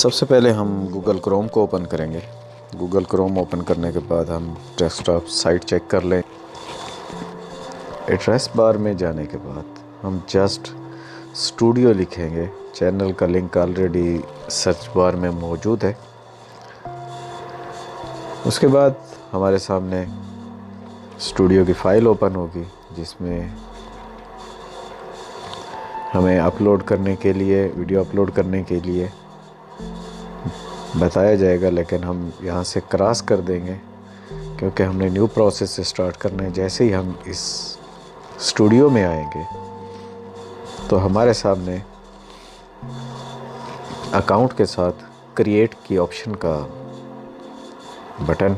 सबसे पहले हम गूगल क्रोम को ओपन करेंगे। गूगल क्रोम ओपन करने के बाद हम डेस्कटॉप साइट चेक कर लें। एड्रेस बार में जाने के बाद हम जस्ट स्टूडियो लिखेंगे। चैनल का लिंक ऑलरेडी सर्च बार में मौजूद है। उसके बाद हमारे सामने स्टूडियो की फ़ाइल ओपन होगी, जिसमें हमें अपलोड करने के लिए, वीडियो अपलोड करने के लिए बताया जाएगा, लेकिन हम यहाँ से क्रॉस कर देंगे क्योंकि हमने न्यू प्रोसेस से स्टार्ट करना है। जैसे ही हम इस स्टूडियो में आएंगे तो हमारे सामने अकाउंट के साथ क्रिएट की ऑप्शन का बटन,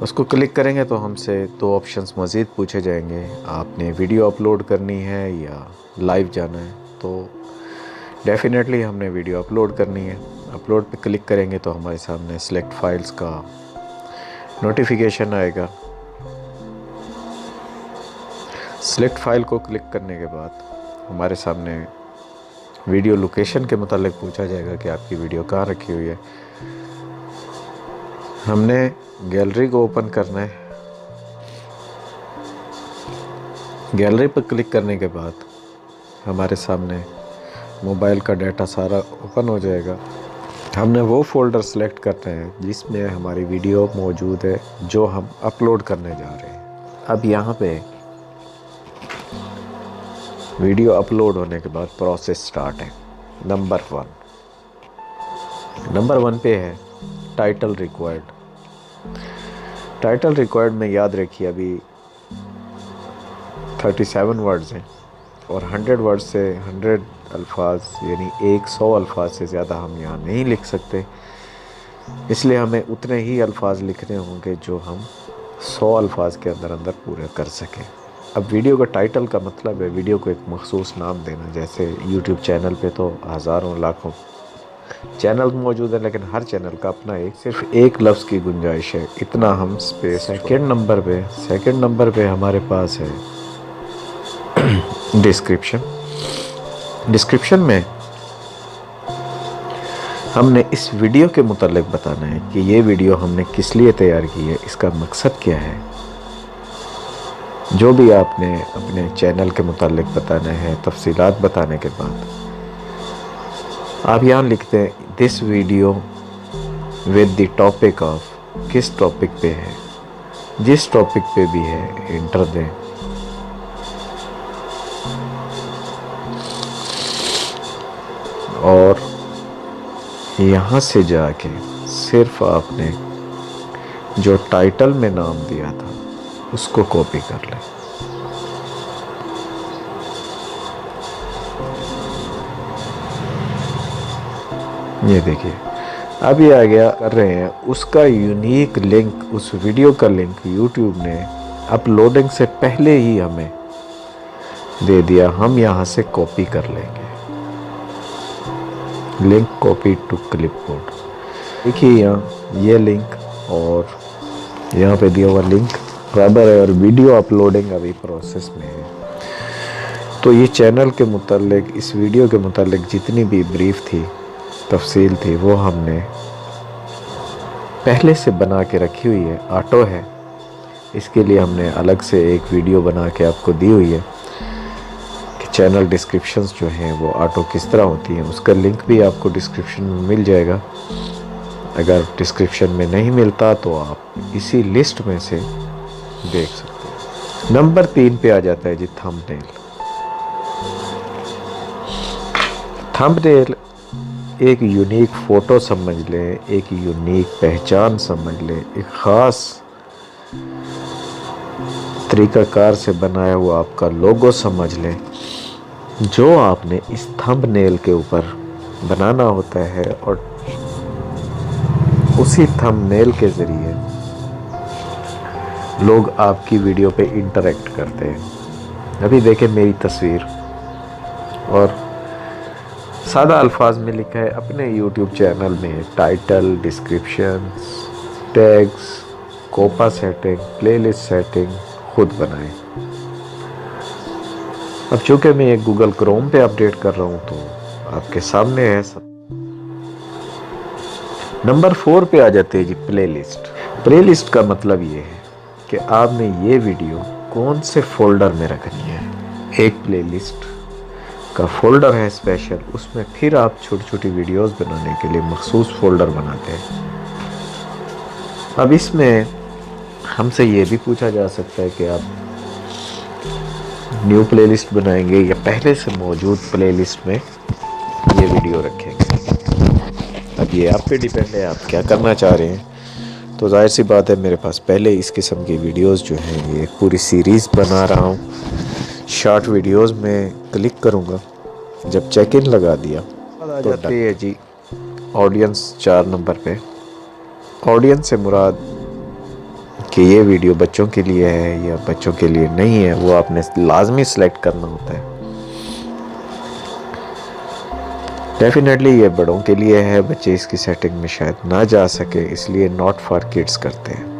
उसको क्लिक करेंगे तो हमसे दो ऑप्शंस मज़ीद पूछे जाएंगे। आपने वीडियो अपलोड करनी है या लाइव जाना है, तो डेफिनेटली हमने वीडियो अपलोड करनी है। अपलोड पे क्लिक करेंगे तो हमारे सामने सिलेक्ट फाइल्स का नोटिफिकेशन आएगा। सिलेक्ट फाइल को क्लिक करने के बाद हमारे सामने वीडियो लोकेशन के मुतालिक पूछा जाएगा कि आपकी वीडियो कहाँ रखी हुई है। हमने गैलरी को ओपन करना है। गैलरी पर क्लिक करने के बाद हमारे सामने मोबाइल का डाटा सारा ओपन हो जाएगा। हमने वो फ़ोल्डर सेलेक्ट करना है जिसमें हमारी वीडियो मौजूद है जो हम अपलोड करने जा रहे हैं। अब यहाँ पे वीडियो अपलोड होने के बाद प्रोसेस स्टार्ट है। नंबर 1 पे है टाइटल रिक्वायर्ड। टाइटल रिक्वायर्ड में याद रखिए अभी 37 वर्ड्स हैं और 100 वर्ड से 100 अल्फाज यानी 100 अल्फाज से ज़्यादा हम यहाँ नहीं लिख सकते, इसलिए हमें उतने ही अल्फाज लिखने होंगे जो हम 100 अल्फाज के अंदर पूरे कर सकें। अब वीडियो का टाइटल का मतलब है वीडियो को एक मखसूस नाम देना। जैसे यूट्यूब चैनल पे तो हज़ारों लाखों चैनल मौजूद है, लेकिन हर चैनल का अपना सिर्फ एक लफ्ज़ की गुंजाइश है, इतना हम स्पेस। सेकंड नंबर पे हमारे पास है डिस्क्रिप्शन में हमने इस वीडियो के मुतालिक बताना है कि ये वीडियो हमने किस लिए तैयार की है, इसका मकसद क्या है। जो भी आपने अपने चैनल के मुतालिक बताना है, तफसीलात बताने के बाद आप यहाँ लिखते हैं this video with the topic of, किस टॉपिक पे है, जिस टॉपिक पे भी है इंटर दें। और यहाँ से जाके सिर्फ आपने जो टाइटल में नाम दिया था उसको कॉपी कर लें। ये देखिए अब ये आ गया। कर रहे हैं उसका यूनिक लिंक, उस वीडियो का लिंक YouTube ने अपलोडिंग से पहले ही हमें दे दिया। हम यहाँ से कॉपी कर लेंगे, लिंक कॉपी टू क्लिपबोर्ड। देखिए यहाँ ये लिंक और यहाँ पे दिया हुआ लिंक बराबर है और वीडियो अपलोडिंग अभी प्रोसेस में है। तो ये चैनल के मुतालिक, इस वीडियो के मुतालिक जितनी भी ब्रीफ थी, तफसील थी, वो हमने पहले से बना के रखी हुई है। ऑटो है, इसके लिए हमने अलग से एक वीडियो बना के आपको दी हुई है कि चैनल डिस्क्रिप्शंस जो हैं वो ऑटो किस तरह होती हैं। उसका लिंक भी आपको डिस्क्रिप्शन में मिल जाएगा। अगर डिस्क्रिप्शन में नहीं मिलता तो आप इसी लिस्ट में से देख सकते हैं। नंबर 3 पे आ जाता है जी थंबनेल। थंबनेल एक यूनिक फ़ोटो समझ लें, एक यूनिक पहचान समझ लें, एक ख़ास तरीक़ाकार से बनाया हुआ आपका लोगो समझ लें, जो आपने इस थंबनेल के ऊपर बनाना होता है और उसी थंबनेल के ज़रिए लोग आपकी वीडियो पे इंटरेक्ट करते हैं। अभी देखें मेरी तस्वीर और सादा अल्फाज में लिखा है अपने YouTube चैनल में title, description, tags, COPPA setting, playlist setting खुद बनाएं। अब चूँकि मैं एक गूगल क्रोम पे अपडेट कर रहा हूँ तो आपके सामने है सब। नंबर 4 पे आ जाते हैं जी प्लेलिस्ट। प्लेलिस्ट का मतलब ये है कि आपने ये वीडियो कौन से फोल्डर में रखनी है। एक प्लेलिस्ट का फोल्डर है स्पेशल, उसमें फिर आप छोटी छोटी वीडियोस बनाने के लिए मखसूस फोल्डर बनाते हैं। अब इसमें हमसे ये भी पूछा जा सकता है कि आप न्यू प्लेलिस्ट बनाएंगे या पहले से मौजूद प्लेलिस्ट में ये वीडियो रखेंगे। अब ये आप पे डिपेंड है, आप क्या करना चाह रहे हैं। तो जाहिर सी बात है, मेरे पास पहले इस किस्म की वीडियोस जो हैं, ये पूरी सीरीज़ बना रहा हूँ। शॉर्ट वीडियोस में क्लिक करूँगा, जब चेक इन लगा दिया तो जाती है जी ऑडियंस 4 नंबर पे। ऑडियंस से मुराद कि ये वीडियो बच्चों के लिए है या बच्चों के लिए नहीं है, वो आपने लाजमी सिलेक्ट करना होता है। डेफिनेटली ये बड़ों के लिए है, बच्चे इसकी सेटिंग में शायद ना जा सके, इसलिए नॉट फॉर किड्स करते हैं।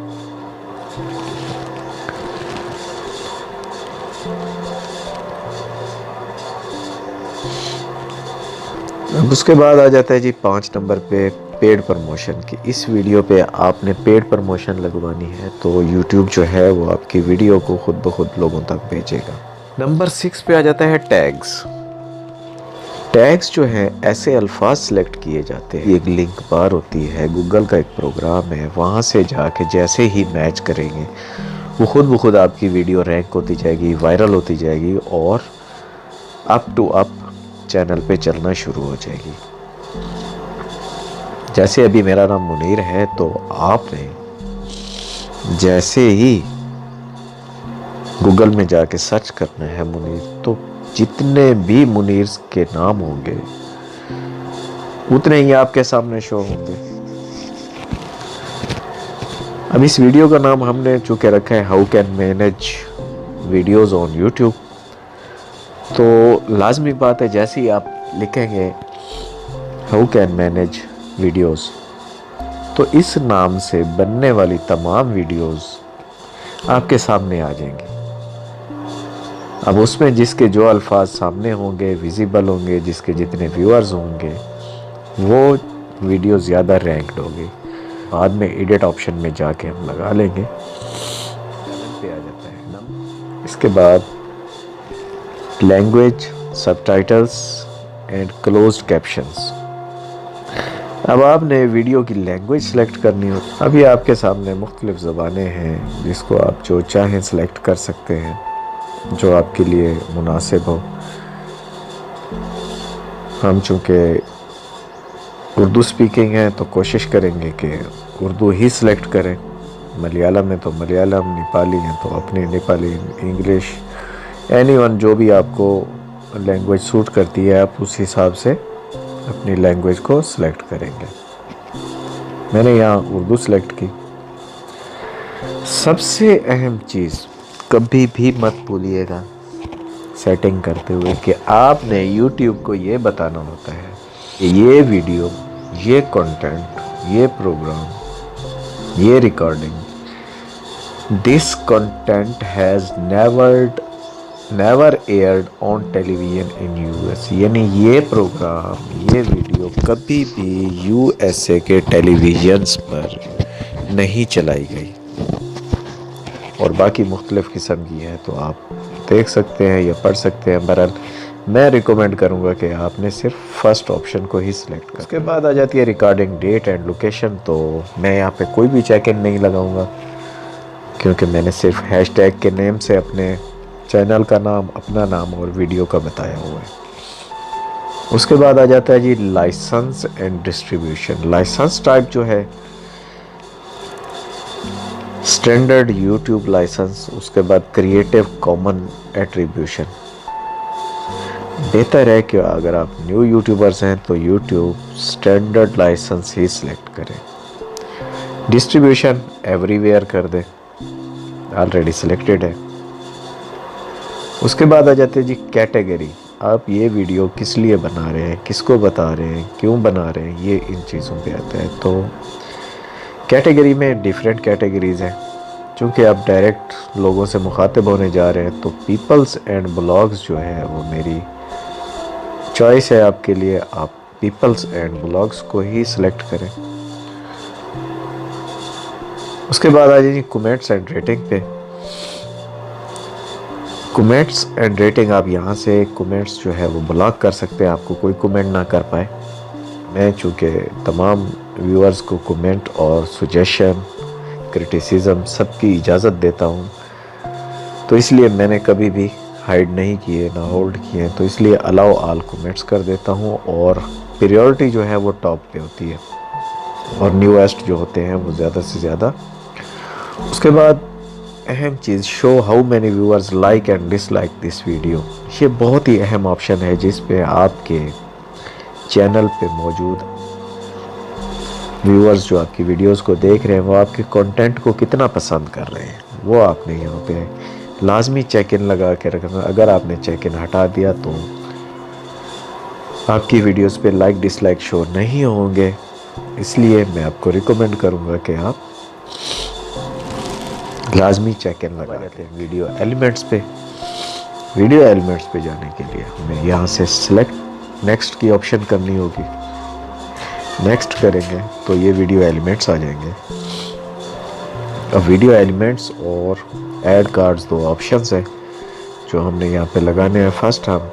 अब उसके बाद आ जाता है जी 5 नंबर पे पेड प्रमोशन की। इस वीडियो पे आपने पेड प्रमोशन लगवानी है तो यूट्यूब जो है वो आपकी वीडियो को खुद ब खुद लोगों तक भेजेगा। नंबर 6 पे आ जाता है टैग्स। टैग्स जो है ऐसे अल्फाज सेलेक्ट किए जाते हैं, एक लिंक बार होती है, गूगल का एक प्रोग्राम है, वहाँ से जाके जैसे ही मैच करेंगे वो खुद ब खुद आपकी वीडियो रैंक होती जाएगी, वायरल होती जाएगी और अप टू अप चैनल पे चलना शुरू हो जाएगी। जैसे अभी मेरा नाम मुनीर है, तो आपने जैसे ही गूगल में जाके सर्च करना है मुनीर, तो जितने भी मुनीर के नाम होंगे उतने ही आपके सामने शो होंगे। अब इस वीडियो का नाम हमने चूंकि रखा है how can manage videos on YouTube, तो लाजमी बात है जैसे ही आप लिखेंगे हाउ कैन मैनेज वीडियोस, तो इस नाम से बनने वाली तमाम वीडियोस आपके सामने आ जाएंगी। अब उसमें जिसके जो अल्फाज सामने होंगे, विजिबल होंगे, जिसके जितने व्यूअर्स होंगे, वो वीडियो ज़्यादा रैंक्ड होगी। बाद में एडिट ऑप्शन में जाके हम लगा लेंगे। पे आ जाता है। इसके बाद language, subtitles and closed captions. अब आपने वीडियो की लैंग्वेज सेलेक्ट करनी हो। अभी आपके सामने मुख्तलिफ ज़बानें हैं, जिसको आप जो चाहें सेलेक्ट कर सकते हैं, जो आपके लिए मुनासिब हो। हम चूँकि उर्दू स्पीकिंग है तो कोशिश करेंगे कि उर्दू ही सिलेक्ट करें। मलयालम है तो मलयालम, नेपाली है तो अपनी नेपाली, इंग्लिश, एनीवन जो भी आपको लैंग्वेज सूट करती है आप उस हिसाब से अपनी लैंग्वेज को सिलेक्ट करेंगे। मैंने यहाँ उर्दू सेलेक्ट की। सबसे अहम चीज़ कभी भी मत भूलिएगा सेटिंग करते हुए कि आपने YouTube को ये बताना होता है कि ये वीडियो, ये कंटेंट, ये प्रोग्राम, ये recording, this content has never aired on television in US। यानी ये प्रोग्राम, ये वीडियो कभी भी USA के टेलीविजन्स पर नहीं चलाई गई। और बाकी मुख्तलिफ़ किस्म की हैं तो आप देख सकते हैं या पढ़ सकते हैं। बहरहाल मैं रिकमेंड करूंगा कि आपने सिर्फ फर्स्ट ऑप्शन को ही सिलेक्ट करें। उसके बाद आ जाती है रिकॉर्डिंग डेट एंड लोकेशन। तो मैं यहाँ पे कोई भी चेक इन नहीं लगाऊंगा, क्योंकि मैंने सिर्फ हैशटैग के नेम से अपने चैनल का नाम, अपना नाम और वीडियो का बताया हुआ है। उसके बाद आ जाता है जी licence and distribution. Licence type जो है स्टैंडर्ड यूट्यूब लाइसेंस, उसके बाद क्रिएटिव कॉमन एट्रीब्यूशन। बेहतर है कि अगर आप न्यू यूट्यूबर्स हैं तो यूट्यूब स्टैंडर्ड लाइसेंस ही सिलेक्ट करें। डिस्ट्रीब्यूशन एवरीवेयर कर दें, ऑलरेडी सिलेक्टेड है। उसके बाद आ जाते हैं जी कैटेगरी। आप ये वीडियो किस लिए बना रहे हैं, किसको बता रहे हैं, क्यों बना रहे हैं, ये इन चीज़ों पे आता है। तो कैटेगरी में डिफरेंट कैटेगरीज़ हैं। चूँकि आप डायरेक्ट लोगों से मुखातिब होने जा रहे हैं तो पीपल्स एंड ब्लॉग्स जो है वो मेरी चॉइस है आपके लिए। आप पीपल्स एंड ब्लॉग्स को ही सिलेक्ट करें। उसके बाद आ जाइए कमेंट्स एंड रेटिंग पे। कमेंट्स एंड रेटिंग आप यहाँ से कमेंट्स जो है वो ब्लॉक कर सकते हैं, आपको कोई कमेंट ना कर पाए। मैं चूँकि तमाम व्यूअर्स को कमेंट और सजेशन क्रिटिसिज्म सबकी इजाज़त देता हूँ, तो इसलिए मैंने कभी भी हाइड नहीं किए ना होल्ड किए, तो इसलिए अलाउ ऑल कमेंट्स कर देता हूँ और प्रायोरिटी जो है वो टॉप पे होती है और न्यूएस्ट जो होते हैं वो ज़्यादा से ज़्यादा। उसके बाद अहम चीज़, show how many viewers like and dislike this video. ये बहुत ही अहम ऑप्शन है जिस पे आपके चैनल पे मौजूद व्यूअर्स जो आपकी वीडियोस को देख रहे हैं वो आपके कंटेंट को कितना पसंद कर रहे हैं, वो आपने यहाँ पे लाजमी चेक इन लगा के रखना। अगर आपने चेक इन हटा दिया तो आपकी वीडियोस पे लाइक डिसलाइक शो नहीं होंगे। इसलिए मैं आपको रिकमेंड करूँगा कि आप लाजमी चेक इन लगा लेते हैं। वीडियो एलिमेंट्स पे, वीडियो एलिमेंट्स पे जाने के लिए हमें यहाँ से सिलेक्ट नेक्स्ट की ऑप्शन करनी होगी। नेक्स्ट करेंगे तो ये वीडियो एलिमेंट्स आ जाएंगे। अब वीडियो एलिमेंट्स और ऐड कार्ड्स दो ऑप्शंस हैं जो हमने यहाँ पे लगाने हैं। फर्स्ट हम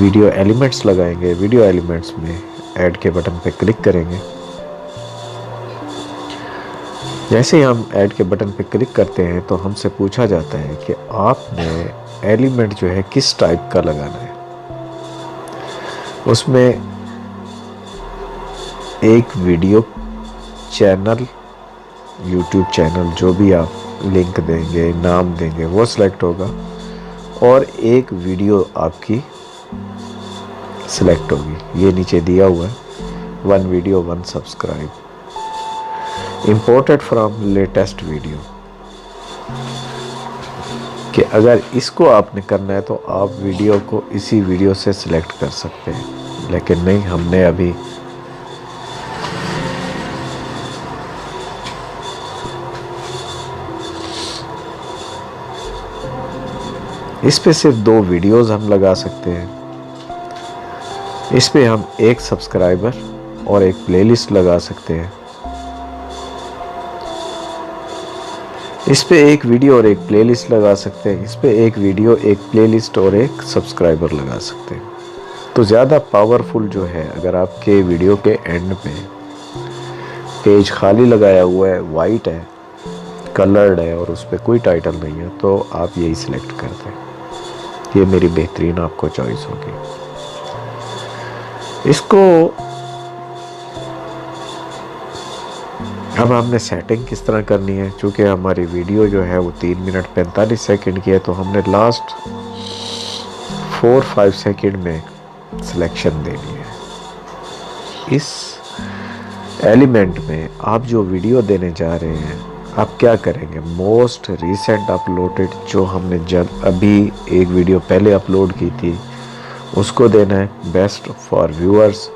वीडियो एलिमेंट्स लगाएंगे। वीडियो एलिमेंट्स में ऐड के बटन पे क्लिक करेंगे। जैसे ही हम ऐड के बटन पे क्लिक करते हैं तो हमसे पूछा जाता है कि आपने एलिमेंट जो है किस टाइप का लगाना है। उसमें एक वीडियो चैनल, यूट्यूब चैनल जो भी आप लिंक देंगे, नाम देंगे, वो सिलेक्ट होगा और एक वीडियो आपकी सिलेक्ट होगी। ये नीचे दिया हुआ है, 1 video 1 subscribe, imported from latest video. कि अगर इसको आपने करना है तो आप वीडियो को इसी वीडियो से सिलेक्ट कर सकते हैं, लेकिन नहीं, हमने अभी इस पे सिर्फ 2 वीडियोस हम लगा सकते हैं। इस पे हम एक सब्सक्राइबर और एक प्लेलिस्ट लगा सकते हैं। इस पे एक वीडियो और एक प्लेलिस्ट लगा सकते हैं। इस पे एक वीडियो, एक प्लेलिस्ट और एक सब्सक्राइबर लगा सकते हैं। तो ज़्यादा पावरफुल जो है, अगर आपके वीडियो के एंड पे पेज खाली लगाया हुआ है, वाइट है, कलर्ड है और उस पर कोई टाइटल नहीं है, तो आप यही सिलेक्ट कर दें। ये मेरी बेहतरीन आपको चॉइस होगी। इसको अब हमने सेटिंग किस तरह करनी है, चूँकि हमारी वीडियो जो है वो 3 मिनट 45 सेकंड की है, तो हमने लास्ट 4-5 सेकंड में सिलेक्शन देनी है। इस एलिमेंट में आप जो वीडियो देने जा रहे हैं, आप क्या करेंगे, मोस्ट रिसेंट अपलोडेड, जो हमने जब अभी एक वीडियो पहले अपलोड की थी उसको देना है। बेस्ट फॉर व्यूअर्स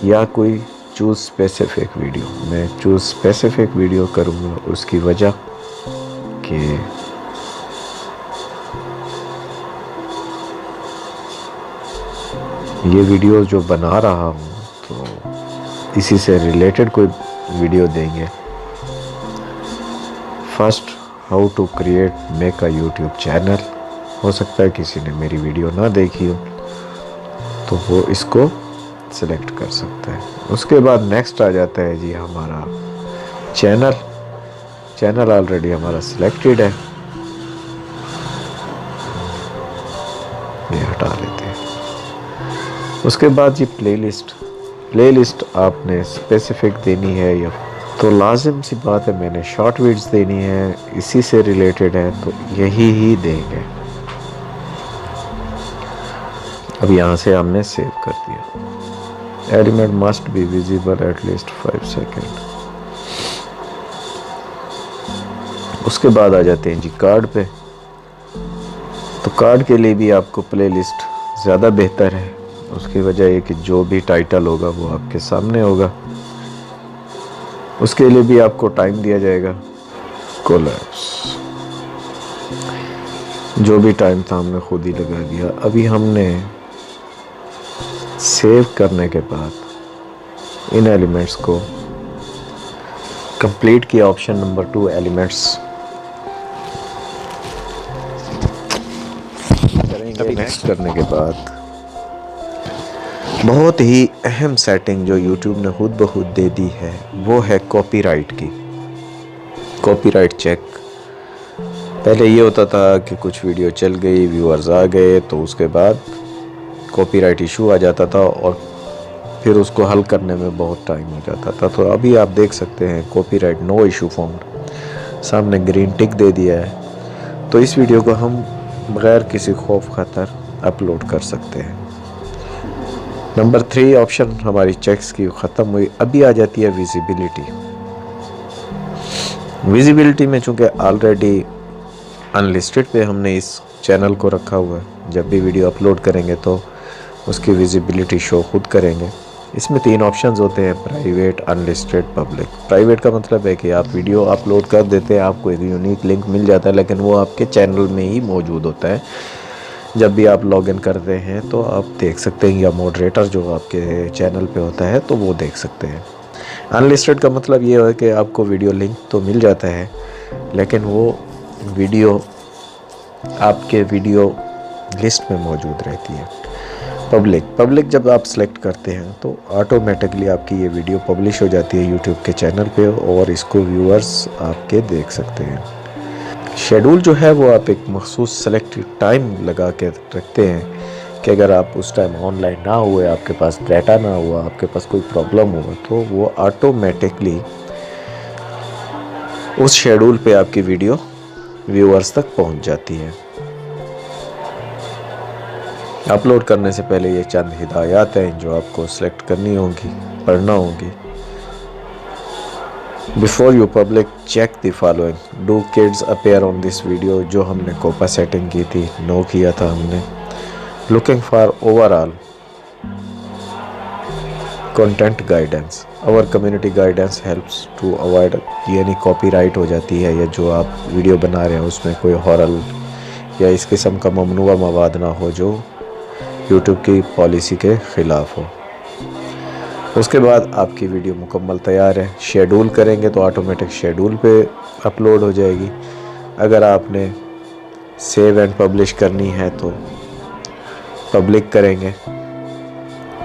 या कोई चूज़ स्पेसिफिक वीडियो। मैं चूज़ स्पेसिफिक वीडियो करूँगा, उसकी वजह कि ये वीडियो जो बना रहा हूँ तो इसी से रिलेटेड कोई वीडियो देंगे। First, how to create make a YouTube channel. हो सकता है किसी ने मेरी वीडियो ना देखी हो तो वो इसको सिलेक्ट कर सकता है। उसके बाद नेक्स्ट आ जाता है जी हमारा चैनल। चैनल ऑलरेडी हमारा सिलेक्टेड है, ये हटा लेते हैं। उसके बाद जी प्लेलिस्ट। प्लेलिस्ट आपने स्पेसिफिक देनी है या तो लाजिम सी बात है, मैंने शॉर्ट वीडियोस देनी है, इसी से रिलेटेड है तो यही ही देंगे। अब यहाँ से हमने सेव कर दिया। Element must be visible at least 5 second. उसके बाद आ जाते हैं जी कार्ड पे। तो कार्ड के लिए भी आपको प्लेलिस्ट ज़्यादा बेहतर है। उसकी वजह ये कि जो भी टाइटल होगा वो आपके सामने होगा। उसके लिए भी आपको टाइम दिया जाएगा। कोलैप्स, जो भी टाइम था हमने खुद ही लगा दिया। अभी हमने सेव करने के बाद इन एलिमेंट्स को कंप्लीट किया ऑप्शन नंबर 2 एलिमेंट्स करेंगे। नेक्स्ट करने के बाद बहुत ही अहम सेटिंग जो YouTube ने खुद ब खुद दे दी है वो है कॉपीराइट की। Copyright check. पहले ये होता था कि कुछ वीडियो चल गई, व्यूअर्स आ गए तो उसके बाद कॉपीराइट इशू आ जाता था और फिर उसको हल करने में बहुत टाइम हो जाता था। तो अभी आप देख सकते हैं कॉपीराइट नो इशू फाउंड, सामने ग्रीन टिक दे दिया है। तो इस वीडियो को हम बगैर किसी खौफ खतर अपलोड कर सकते हैं। नंबर 3 ऑप्शन हमारी चेक्स की ख़त्म हुई। अभी आ जाती है विजिबिलिटी। विजिबिलिटी में चूँकि ऑलरेडी अनलिस्टेड पे हमने इस चैनल को रखा हुआ है, जब भी वीडियो अपलोड करेंगे तो उसकी विजिबिलिटी शो खुद करेंगे। इसमें 3 ऑप्शंस होते हैं, प्राइवेट, अनलिस्टेड, पब्लिक। प्राइवेट का मतलब है कि आप वीडियो अपलोड कर देते हैं, आपको एक यूनिक लिंक मिल जाता है, लेकिन वो आपके चैनल में ही मौजूद होता है। जब भी आप लॉगिन करते हैं तो आप देख सकते हैं, या मॉडरेटर जो आपके चैनल पे होता है तो वो देख सकते हैं। अनलिस्टेड का मतलब ये है कि आपको वीडियो लिंक तो मिल जाता है, लेकिन वो वीडियो आपके वीडियो लिस्ट में मौजूद रहती है। पब्लिक जब आप सेलेक्ट करते हैं तो ऑटोमेटिकली आपकी ये वीडियो पब्लिश हो जाती है यूट्यूब के चैनल पे और इसको व्यूअर्स आपके देख सकते हैं। शेड्यूल जो है वो आप एक मखसूस सेलेक्टेड टाइम लगा के रखते हैं कि अगर आप उस टाइम ऑनलाइन ना हुए, आपके पास डाटा ना हुआ, आपके पास कोई प्रॉब्लम हुआ, तो वो ऑटोमेटिकली उस शेड्यूल पे आपकी वीडियो व्यूअर्स तक पहुंच जाती है। अपलोड करने से पहले ये चंद हिदायत हैं जो आपको सेलेक्ट करनी होंगी, पढ़ना होंगी। Before you public check the following. Do kids appear on this video, जो हमने कोपा सेटिंग की थी, नो किया था हमने। Looking for overall content guidance. Our community guidance helps to avoid, यानी कॉपीराइट हो जाती है, या जो आप वीडियो बना रहे हैं उसमें कोई हॉरर या इस किस्म का ममनुआ मवाद ना हो जो यूट्यूब की पॉलिसी के ख़िलाफ़ हो। उसके बाद आपकी वीडियो मुकम्मल तैयार है। शेड्यूल करेंगे तो ऑटोमेटिक शेड्यूल पे अपलोड हो जाएगी। अगर आपने सेव एंड पब्लिश करनी है तो पब्लिक करेंगे।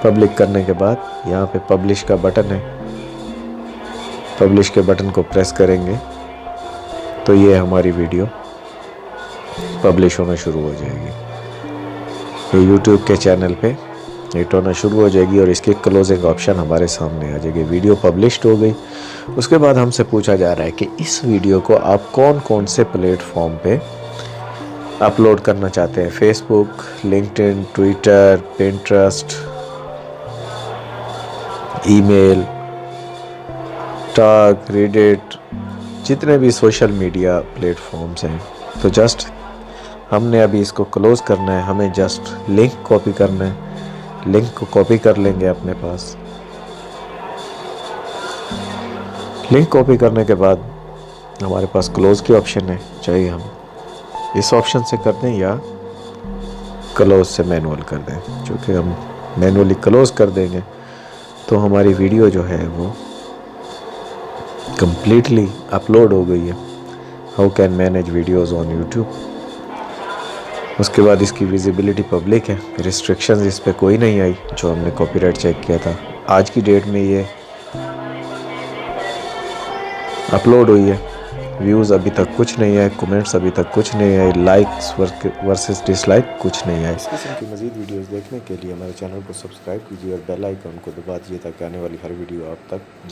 पब्लिक करने के बाद यहाँ पे पब्लिश का बटन है, पब्लिश के बटन को प्रेस करेंगे तो ये हमारी वीडियो पब्लिश होना शुरू हो जाएगी। ये यूट्यूब के चैनल पे हिट होना शुरू हो जाएगी और इसकी क्लोजिंग ऑप्शन हमारे सामने आ जाएगी। वीडियो पब्लिश्ड हो गई। उसके बाद हमसे पूछा जा रहा है कि इस वीडियो को आप कौन कौन से प्लेटफॉर्म पे अपलोड करना चाहते हैं। Facebook, LinkedIn, Twitter, Pinterest, email, talk, Reddit, जितने भी सोशल मीडिया प्लेटफॉर्म्स हैं। तो जस्ट हमने अभी इसको क्लोज करना है, हमें जस्ट लिंक कॉपी करना है। लिंक को कॉपी कर लेंगे अपने पास। लिंक कॉपी करने के बाद हमारे पास क्लोज की ऑप्शन है, चाहे हम इस ऑप्शन से कर दें या क्लोज से मैनुअल कर दें। क्योंकि हम मैनुअली क्लोज कर देंगे तो हमारी वीडियो जो है वो कंप्लीटली अपलोड हो गई है। How can manage videos on YouTube. उसके बाद इसकी विजिबिलिटी पब्लिक है, रिस्ट्रिक्शंस इस पे कोई नहीं आई जो हमने कॉपीराइट चेक किया था। आज की डेट में ये अपलोड हुई है। व्यूज़ अभी तक कुछ नहीं आए, कमेंट्स अभी तक कुछ नहीं आए, लाइक्स वर्सेस डिसलाइक कुछ नहीं आए। इस किस्म की मज़ीद वीडियोस देखने के लिए हमारे चैनल को सब्सक्राइब कीजिए और बेल आइकन को दबा दीजिए ताकि आने वाली हर वीडियो आप तक